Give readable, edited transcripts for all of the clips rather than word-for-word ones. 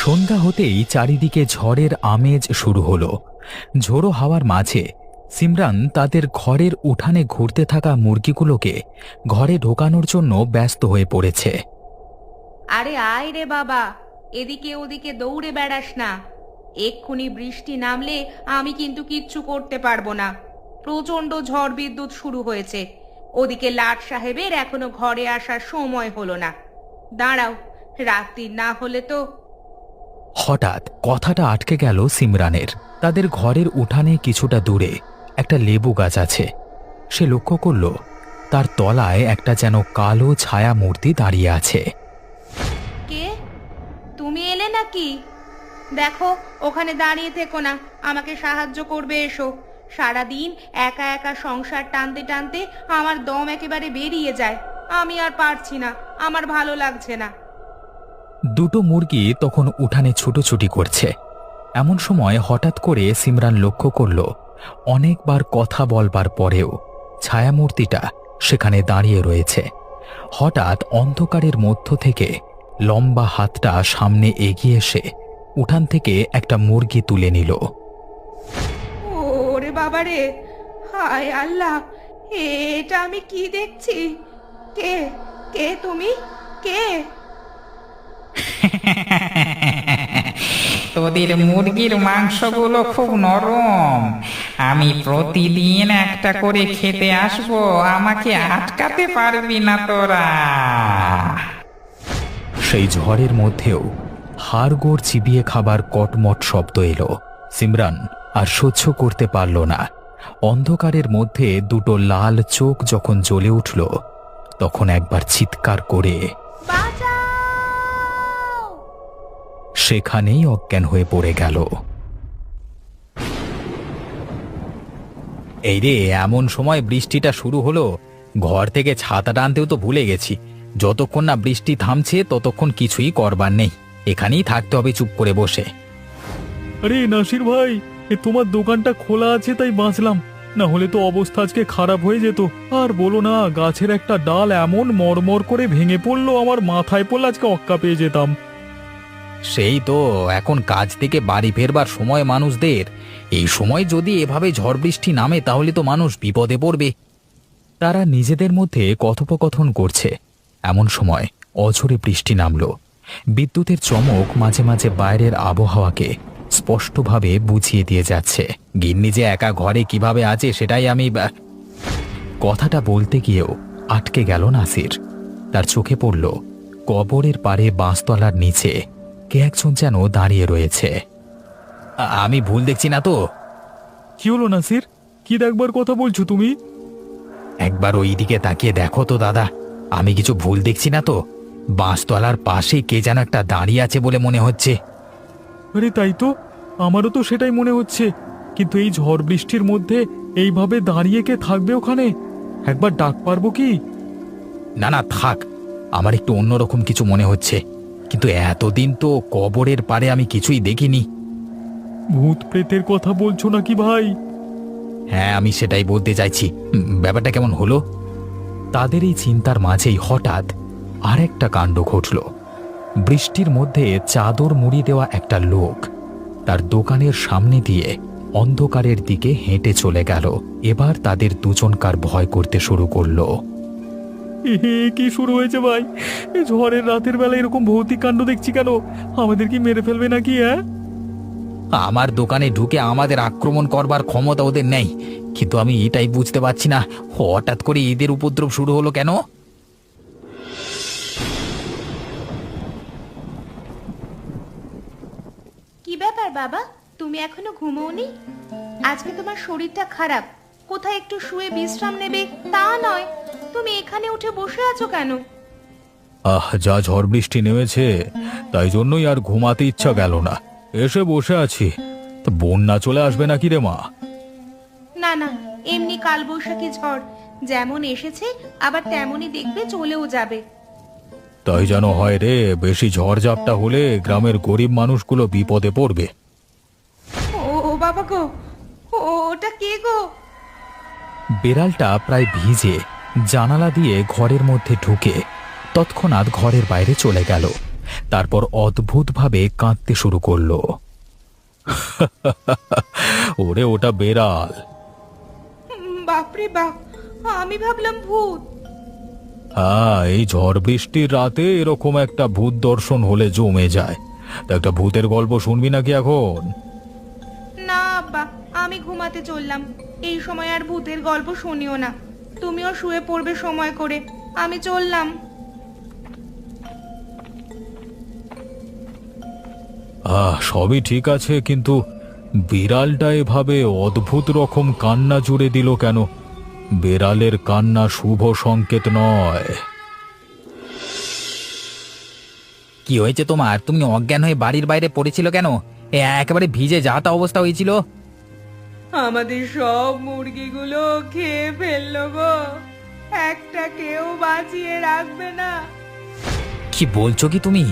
সন্ধ্যা হতেই চারিদিকে ঝড়ের আমেজ শুরু হলো। ঝোড়ো হাওয়ার মাঝে সিমরান তাদের ঘরের উঠানে ঘুরতে থাকা মুরগিগুলোকে ঘরে ঢোকানোর জন্য ব্যস্ত হয়ে পড়েছে। আরে আয় রে বাবা, এদিকে ওদিকে দৌড়ে বেড়াস না। এক্ষুনি বৃষ্টি নামলে আমি কিন্তু কিচ্ছু করতে পারবো না। প্রচন্ড ঝড় বিদ্যুৎ শুরু হয়েছে। ওদিকে লাট সাহেবের এখনো ঘরে আসার সময় হলো না। দাঁড়াও, রাত্রি না হলে তো। হঠাৎ কথাটা আটকে গেল সিমরানের। তাদের ঘরের উঠানে কিছুটা দূরে একটা লেবু গাছ আছে। সে লক্ষ্য করল তার তলায় একটা যেন কালো ছায়া মূর্তি দাঁড়িয়ে আছে। কে? তুমি এলে নাকি? দেখো, ওখানে দাঁড়িয়ে থেকো না, আমাকে সাহায্য করবে এসো। সারাদিন একা একা সংসার টানতে টানতে আমার দম একেবারে বেরিয়ে যায়। আমি আর পারছি না, আমার ভালো লাগছে না। দুটো মুরগি তখন উঠানে ছুটোছুটি করছে। এমন সময় হঠাৎ করে সিমরান লক্ষ্য করল অনেকবার কথা বলবার পরেও ছায়ামূর্তিটা সেখানে দাঁড়িয়ে রয়েছে। হঠাৎ অন্ধকারের মধ্য থেকে লম্বা হাতটা সামনে এগিয়ে এসে উঠান থেকে একটা মুরগি তুলে নিল। ওরে বাবারে, হায় আল্লাহ, এটা আমি কি দেখছি? কে কে তুমি? কে? তোদের মুরগির মাংসগুলো খুব নরম। আমি প্রতিদিন একটা করে খেতে আসবো, আমাকে আটকাতে পারবি না তোরা। সেই ঝড়ের মধ্যেও হাড়গোড় চিবিয়ে খাবার কটমট শব্দ এলো। সিমরান আর সহ্য করতে পারল না। অন্ধকারের মধ্যে দুটো লাল চোখ যখন জ্বলে উঠল তখন একবার চিৎকার করে বাঁচাও! সেখানেই অজ্ঞান হয়ে পড়ে গেল। এই রে, এমন সময় বৃষ্টিটা শুরু হলো, ঘর থেকে ছাতাটা আনতেও তো ভুলে গেছি। যতক্ষণ না বৃষ্টি থামছে ততক্ষণ কিছুই করবার নেই, এখানেই থাকতে হবে চুপ করে বসে। আরে নাসির ভাই, তোমার দোকানটা খোলা আছে তাই বাঁচলাম, না হলে তো অবস্থা আজকে খারাপ হয়ে যেত। আর বলো না, গাছের একটা ডাল এমন মরমর করে ভেঙে পড়লো, আমার মাথায় পড়লে আজকে অক্কা পেয়ে যেতাম। সেই তো, এখন কাজ থেকে বাড়ি ফেরবার সময় মানুষদের। এই সময় যদি এভাবে ঝড় বৃষ্টি নামে তাহলে তো মানুষ বিপদে পড়বে। তারা নিজেদের মধ্যে কথোপকথন করছে, এমন সময় অঝোরে বৃষ্টি নামল। বিদ্যুতের চমক মাঝে মাঝে বাইরের আবহাওয়াকে স্পষ্টভাবে বুঝিয়ে দিয়ে যাচ্ছে। গিন্নি যে একা ঘরে কিভাবে আছে সেটাই আমি। কথাটা বলতে গিয়েও আটকে গেল নাসির। তার চোখে পড়ল কবরের পাড়ে বাঁশতলার নিচে কে একজন যেন দাঁড়িয়ে রয়েছে। আমি ভুল দেখছি না তো? কি হলো নাসির, কি দেখবার কথা বলছো তুমি? একবার ওই দিকে তাকিয়ে দেখো তো দাদা, আমি কিছু ভুল দেখছি না তো? বাঁশতলার পাশে কে যেন একটা দাঁড়িয়ে আছে বলে মনে হচ্ছে। আরে তাই তো, আমারও তো সেটাই মনে হচ্ছে। কিন্তু এই ঝড় বৃষ্টির মধ্যে এইভাবে দাঁড়িয়ে কে থাকবে ওখানে? একবার ডাক পারবো কি? না না থাক, আমার একটু অন্যরকম কিছু মনে হচ্ছে। কিন্তু এতদিন তো কবরের পাড়ে আমি কিছুই দেখিনি। ভূত প্রেতের কথা বলছো নাকি ভাই? হ্যাঁ, আমি সেটাই বলতে চাইছি। ব্যাপারটা কেমন হলো? তাদের এই চিন্তার মাঝেই হঠাৎ আরেকটা কাণ্ড ঘটল। বৃষ্টির মধ্যে চাদর মুড়ি দেওয়া একটা লোক তার দোকানের সামনে দিয়ে অন্ধকারের দিকে হেঁটে চলে গেল। এবার তাদের দুজনকার ভয় করতে শুরু করলো। কি শুরু হয়েছে ভাই? এই ঝড়ের রাতের বেলা এরকম ভৌতিক কাণ্ড দেখছি কেন? আমাদের কি মেরে ফেলবে নাকি? হ্যাঁ, আমার দোকানে ঢুকে আমাদের আক্রমণ করবার ক্ষমতা ওদের নেই, কিন্তু আমি এটাই বুঝতে পারছি না হঠাৎ করে এদের উপদ্রব শুরু হলো কেন। কি ব্যাপার বাবা, তুমি এখনো ঘুমোওনি? আজকে তোমার শরীরটা খারাপ, কোথায় একটু শুয়ে বিশ্রাম নেবে তা নয়, তুমি এখানে উঠে বসে আছো কেন? যা ঝড় বৃষ্টি নেমেছে তাই জন্যই আর ঘুমাতে ইচ্ছা গেল না, এসে বসে আছি। তো বন্যা চলে আসবে নাকি রে মা? না না, এমনি কালবৈশাখী ঝড় যেমন এসেছে আবার তেমনই দেখবে চলেও যাবে। তাই যেন হয় রে, বেশি ঝড়ঝাপটা হলে গ্রামের গরিব মানুষগুলো বিপদে পড়বে। ও বাবা গো, ওটা কে গো? বেড়ালটা প্রায় ভিজে জানালা দিয়ে ঘরের মধ্যে ঢুকে তৎক্ষণাৎ ঘরের বাইরে চলে গেল। তারপর অদ্ভুতভাবে কাঁদতে শুরু করলো। ওরে ওটা বেড়াল। বাপরে বাপ, আমি ভাবলাম ভূত। হ্যাঁ, এই ঝড় বৃষ্টির রাতে এরকম একটা ভূত দর্শন হলে জমে যায়। তা একটা ভূতের গল্প শুনবি নাকি এখন? না আব্বা, আমি ঘুমাতে চললাম। এই সময় আর ভূতের গল্প শুনিও না। তুমিও শুয়ে পড়বে সময় করে। আমি চললাম। সবই ঠিক আছে, কিন্তু বিড়ালটা এভাবে অদ্ভুত রকম কান্না জুড়ে দিল কেন? বিড়ালের কান্না শুভ সংকেত নয়। কি হয়েছে তোমার? তুমি অজ্ঞান হয়ে বাড়ির বাইরে পড়েছিল কেন? একেবারে ভিজে যা তা অবস্থা হয়েছিল। আমাদের সব মুরগিগুলো খেয়ে ফেললো গো। একটা কেউ বাঁচিয়ে রাখবে না। কি বলছো কি তুমি?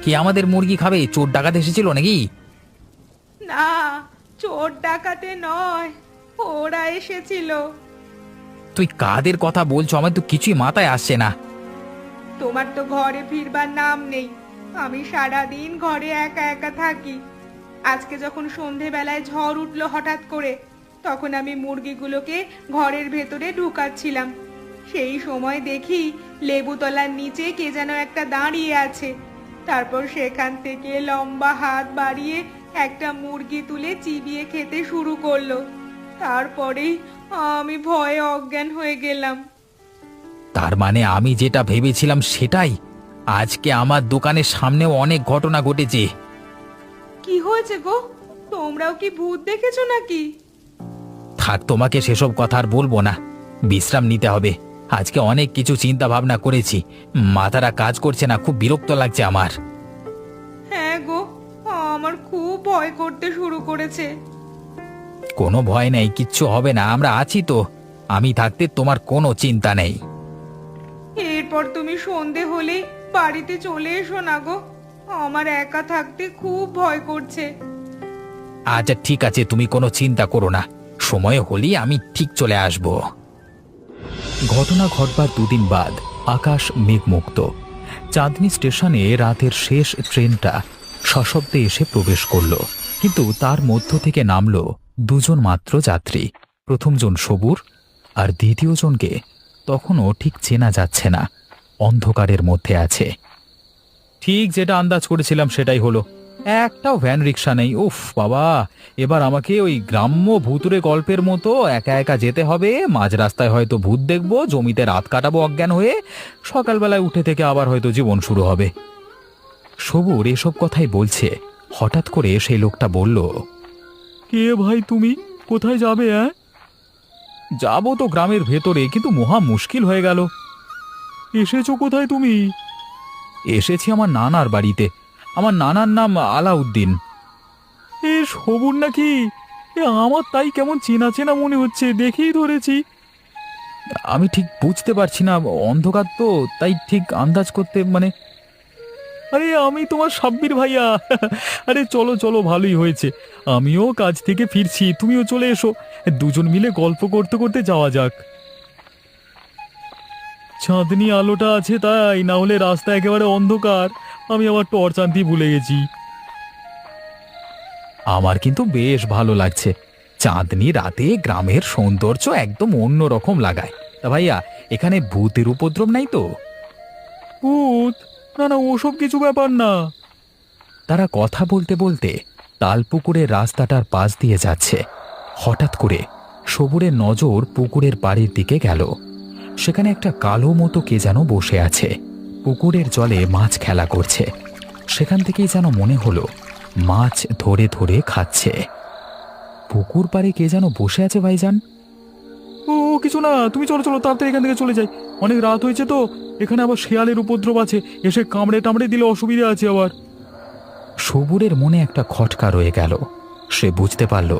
কি আমাদের মুরগি খাবে? চোর ডাকাত এসেছিল নাকি? না, চোর ডাকাতে নয়, ওরা এসেছিল। তুই কাদের কথা বলছো? আমার তো কিছুই মাথায় আসছে না। তোমার তো ঘরে ফিরবার নাম নেই। আমি সারাদিন ঘরে একা একা থাকি। আজকে যখন সন্ধেবেলায় ঝড় উঠলো হঠাৎ করে, তখন আমি মুরগিগুলোকে ঘরের ভেতরে ঢুকাচ্ছিলাম। সেই সময় দেখি লেবুতলার নিচে কে যেন একটা দাঁড়িয়ে আছে। তারপর সেখান থেকে লম্বা হাত বাড়িয়ে একটা মুরগি তুলে চিবিয়ে খেতে শুরু করলো। তারপরেই আমি ভয়ে অজ্ঞান হয়ে গেলাম। তার মানে আমি যেটা ভেবেছিলাম সেটাই। আজকে আমার দোকানের সামনেও অনেক ঘটনা ঘটেছে। কি হয়েছে গো? তোমরাও কি ভূত দেখেছো নাকি? থাক, তোমাকে সেসব কথা আর বলবো না। বিশ্রাম নিতে হবে। আজকে অনেক কিছু চিন্তা ভাবনা করেছি, মাথাটা কাজ করছে না, খুব বিরক্ত লাগছে আমার। হ্যাঁ গো, আমার খুব ভয় করতে শুরু করেছে। কোনো ভয় নেই, কিচ্ছু হবে না, আমরা আছি তো। আমি থাকতে তোমার কোনো চিন্তা নেই। এরপর তুমি সন্ধে হলে বাড়িতে চলে এসো না গো। আমার একা থাকতে খুব ভয় করছে। আচ্ছা ঠিক আছে, তুমি কোনো চিন্তা করো না, সময় হলেই আমি ঠিক চলে আসব। ঘটনা ঘটবার দুদিন বাদ আকাশ মেঘমুক্ত। চাঁদনী স্টেশনে রাতের শেষ ট্রেনটা সশব্দে এসে প্রবেশ করল, কিন্তু তার মধ্য থেকে নামলো দুজন মাত্র যাত্রী। প্রথমজন সবুর, আর দ্বিতীয়জনকে তখনও ঠিক চেনা যাচ্ছে না, অন্ধকারের মধ্যে আছে। ঠিক যেটা আন্দাজ করেছিলাম সেটাই হলো। একটাও ভ্যান রিক্সা নেই। উফ বাবা, এবার আমাকে ওই গ্রাম্য ভূতুরে গল্পের মতো একা একা যেতে হবে। মাঝ রাস্তায় হয়তো ভূত দেখবো, জমিতে রাত কাটাবো অজ্ঞান হয়ে, সকালবেলায় উঠে থেকে আবার হয়তো জীবন শুরু হবে। সবুর এসব কথাই বলছে, হঠাৎ করে সেই লোকটা বলল, কে ভাই তুমি? কোথায় যাবে? যাবো তো গ্রামের ভেতরে, কিন্তু মহা মুশকিল হয়ে গেল। এসেছো কোথায় তুমি? এসেছি আমার নানার বাড়িতে। আমার নানার নাম আলাউদ্দিন। এ সবুর নাকি? আমার তাই কেমন চেনা চেনা মনে হচ্ছে, দেখেই ধরেছি। আমি ঠিক বুঝতে পারছি না, অন্ধকার তো, তাই ঠিক আন্দাজ করতে আরে আমি তোমার সাব্বির ভাইয়া। আরে চলো চলো, ভালোই হয়েছে, আমিও কাজ থেকে ফিরছি, তুমিও চলে এসো। দুজন মিলে গল্প করতে করতে যাওয়া যাক। চাঁদনি আলোটা আছে তাই, না হলে রাস্তা একেবারে অন্ধকার। আমি আবার টর্চ আনতে ভুলে গেছি। আমার কিন্তু বেশ ভালো লাগছে। চাঁদনি রাতে গ্রামের সৌন্দর্য একদম অন্য রকম লাগায়। তা ভাইয়া, এখানে ভূতের উপদ্রব নাই তো? ভূত? না না, ওসব কিছু ব্যাপার না। তারা কথা বলতে বলতে তালপুকুরের রাস্তাটার পাশ দিয়ে যাচ্ছে। হঠাৎ করে সবুরের নজর পুকুরের পাড়ের দিকে গেল। সেখানে একটা কালো মতো কে যেন বসে আছে। পুকুরের জলে মাছ খেলা করছে। সেখান থেকেই যেন মনে হলো মাছ ধরে ধরে খাচ্ছে। পুকুর পাড়ে কে যেন বসে আছে ভাইজান। ও কিছু না, তুমি চলো চলো, তাড়াতাড়ি এখান থেকে চলে যাই। অনেক রাত হয়েছে তো, এখানে আবার শেয়ালের উপদ্রব আছে, এসে কামড়ে টামড়ে দিলে অসুবিধা আছে আবার। সবুরের মনে একটা খটকা রয়ে গেল। সে বুঝতে পারল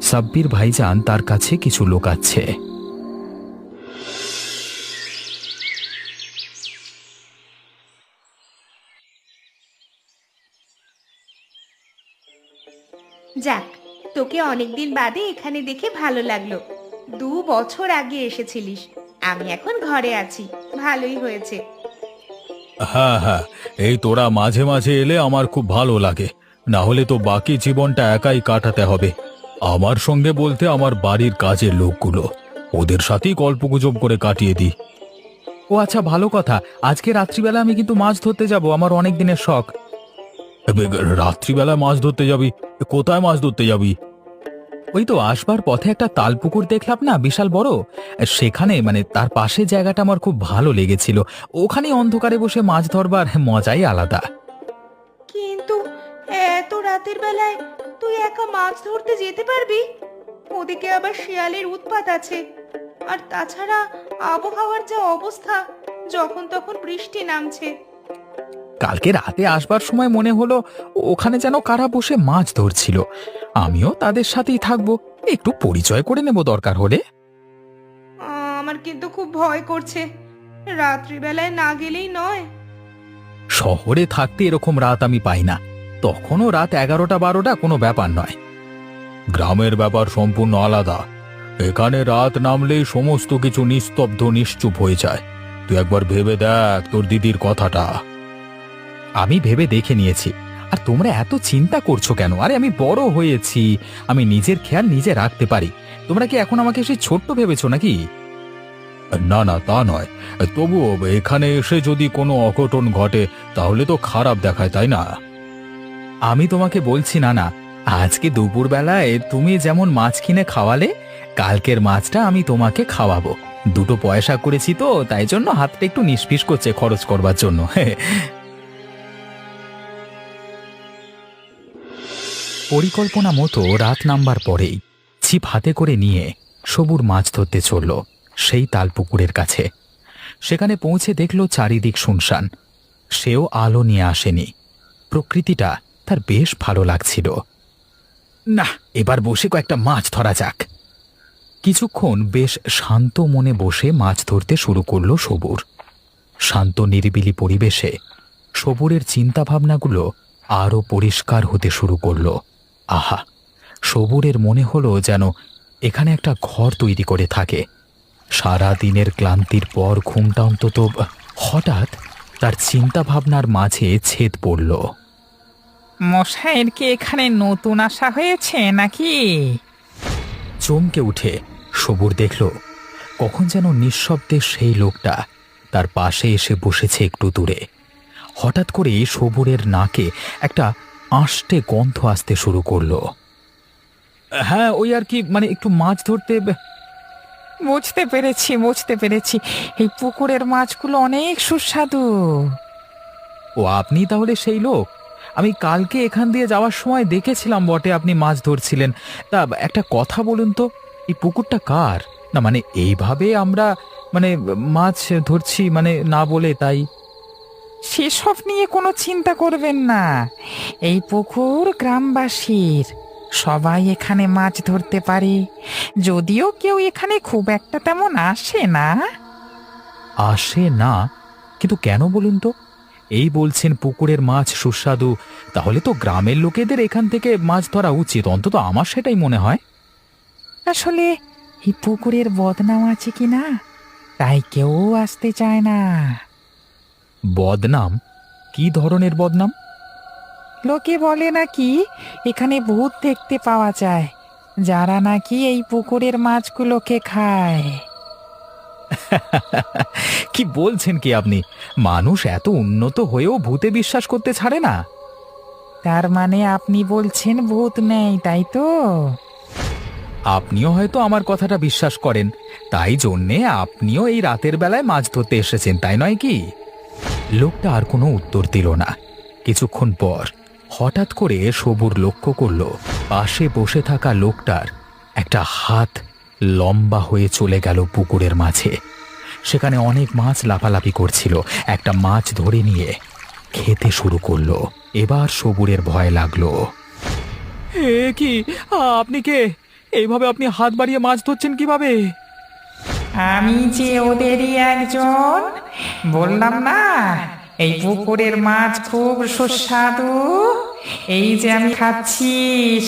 সাব্বির ভাইজান তার কাছে কিছু লুকাচ্ছে। যাক, তোকে অনেকদিন বাদে এখানে দেখে ভালো লাগলো। 2 বছর আগে এসেছিলিস, আমি এখন ঘরে আছি, ভালোই হয়েছে। হ্যাঁ হ্যাঁ, এই তোরা মাঝে মাঝে এলে আমার খুব ভালো লাগে, না হলে তো বাকি জীবনটা একাই কাটাতে হবে। আমার সঙ্গে বলতে আমার বাড়ির কাজের লোকগুলো, ওদের সাথেই গল্পগুজব করে কাটিয়ে দিই। ও আচ্ছা, ভালো কথা। আজকে রাত্রিবেলা আমি কিন্তু মাছ ধরতে যাব, আমার অনেক দিনের শখ। রাত্রিবেলায় মাছ ধরতে যাবি? কোথায় মাছ ধরতে যাবি? ওই তো আসবার পথে একটা তাল পুকুর দেখলাম না, বিশাল বড়। সেখানে মানে তার পাশে জায়গাটা আমার খুব ভালো লেগেছিল। ওখানে অন্ধকারে বসে মাছ ধরবার মজাই আলাদা। কিন্তু এত রাতের বেলায় তুই একা মাছ ধরতে যেতে পারবি? ওদিকে আবার শিয়ালের উৎপাত আছে। আর তাছাড়া আবহাওয়ার যা অবস্থা, যখন তখন বৃষ্টি নামছে। কালকে রাতে আসবার সময় মনে হলো ওখানে যেন কারা বসে মাছ ধরছিল। আমিও তাদের সাথেই থাকবো, একটু পরিচয় করে নেব দরকার হলে। আমার কিন্তু খুব ভয় করছে, রাত্রিবেলায় না গেলেই নয়। শহরে থাকতে এরকম রাত আমি পাই না, তখনও রাত 11টা-12টা কোনো ব্যাপার নয়। গ্রামের ব্যাপার সম্পূর্ণ আলাদা। এখানে রাত নামলেই সমস্ত কিছু নিস্তব্ধ নিশ্চুপ হয়ে যায়। তুই একবার ভেবে দেখ তোর দিদির কথাটা। আমি ভেবে দেখে নিয়েছি। আর তোমরা এত চিন্তা করছো কেন? আরে আমি বড় হয়েছি, আমি নিজের খেয়াল নিজে রাখতে পারি। তোমরা কি এখন আমাকে সেই ছোট্ট ভেবেছো নাকি? না না, তা নয়, তবুও এখানে এসে যদি কোনো অঘটন ঘটে তাহলে তো খারাপ দেখায়, তাই না? আমি তোমাকে বলছি না না, আজকে দুপুরবেলায় তুমি যেমন মাছ কিনে খাওয়ালে, কালকের মাছটা আমি তোমাকে খাওয়াবো। দুটো পয়সা করেছি তো, তাই জন্য হাতটা একটু নিষ্পিস করছে খরচ করবার জন্য। পরিকল্পনা মতো রাত নামবার পরেই ছিপ হাতে করে নিয়ে সবুর মাছ ধরতে চলল সেই তালপুকুরের কাছে। সেখানে পৌঁছে দেখল চারিদিক শুনশান। সেও আলো নিয়ে আসেনি। প্রকৃতিটা তার বেশ ভালো লাগছিল। না, এবার বসে কয়েকটা মাছ ধরা যাক। কিছুক্ষণ বেশ শান্ত মনে বসে মাছ ধরতে শুরু করলো সবুর। শান্ত নিরিবিলি পরিবেশে সবুরের চিন্তাভাবনাগুলো আরও পরিষ্কার হতে শুরু করলো। আহা, সবুরের মনে হলো যেন এখানে একটা ঘর তৈরি করে থাকে। সারা দিনের ক্লান্তির পর ঘুমটা অন্তত। হঠাৎ তার চিন্তাভাবনার মাঝে ছেদ পড়ল। মশাইয়ের কি এখানে নতুন আসা হয়েছে নাকি? চমকে উঠে সবুর দেখল কখন যেন নিঃশব্দে সেই লোকটা তার পাশে এসে বসেছে একটু দূরে। হঠাৎ করে সবুরের নাকে একটা আষ্টে গন্ধ আসতে শুরু করলো। হ্যাঁ, ওই আর কি, মানে একটু মাছ ধরতে। বুঝতে পেরেছি, এই পুকুরের মাছগুলো অনেক সুস্বাদু। ও, আপনি তাহলে সেই লোক? আমি কালকে এখান দিয়ে যাওয়ার সময় দেখেছিলাম বটে, আপনি মাছ ধরছিলেন। তা একটা কথা বলুন তো, এই পুকুরটা কার? না মানে এইভাবে আমরা মানে মাছ ধরছি মানে না বলে, তাই। সেসব নিয়ে কোনো চিন্তা করবেন না, এই পুকুর গ্রামবাসীর। সবাই এখানে মাছ ধরতে পারে, যদিও কেউ এখানে খুব একটা তেমন আসে না। আসে না? কিন্তু কেন বলুন তো? এই বলছেন পুকুরের মাছ সুস্বাদু, তাহলে তো গ্রামের লোকেদের এখান থেকে মাছ ধরা উচিত, অন্তত আমার সেটাই মনে হয়। আসলে এই পুকুরের বদনাম আছে কি না, তাই কেউ আসতে চায় না। বদনাম? কি ধরনের বদনাম? লোকে বলে নাকি এখানে ভূত দেখতে পাওয়া যায়, যারা নাকি এই পুকুরের মাছগুলোকে খায়। কি বলছেন কি আপনি? মানুষ এত উন্নত হয়েও ভূতে বিশ্বাস করতে ছাড়ে না? তার মানে আপনি বলছেন ভূত নেই, তাই তো? আপনিও হয়তো আমার কথাটা বিশ্বাস করেন, তাই জন্যে আপনিও এই রাতের বেলায় মাছ ধরতে এসেছেন, তাই নয় কি? লোকটা আর কোনো উত্তর দিল না। কিছুক্ষণ পর হঠাৎ করে সবুর লক্ষ্য করল পাশে বসে থাকা লোকটার একটা হাত লম্বা হয়ে চলে গেল পুকুরের মাঝে। সেখানে অনেক মাছ লাফালাফি করছিল। একটা মাছ ধরে নিয়ে খেতে শুরু করলো। এবার সবুরের ভয় লাগলো। এ কি, আপনি কে? এইভাবে আপনি হাত বাড়িয়ে মাছ ধরছেন কিভাবে? আমি যে ওদেরই একজন, বললাম না এই পুকুরের মাছ খুব সুস্বাদু। এই যে আমি খাচ্ছি,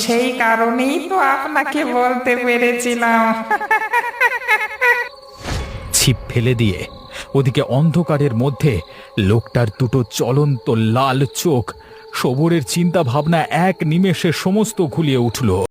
সেই কারণেই তো আপনাকে বলতে পেরেছিলাম। ছিপ ফেলে দিয়ে ওদিকে অন্ধকারের মধ্যে লোকটার দুটো জ্বলন্ত লাল চোখ। সবুরের চিন্তা ভাবনা এক নিমেষে সমস্ত ঘুলিয়ে উঠল।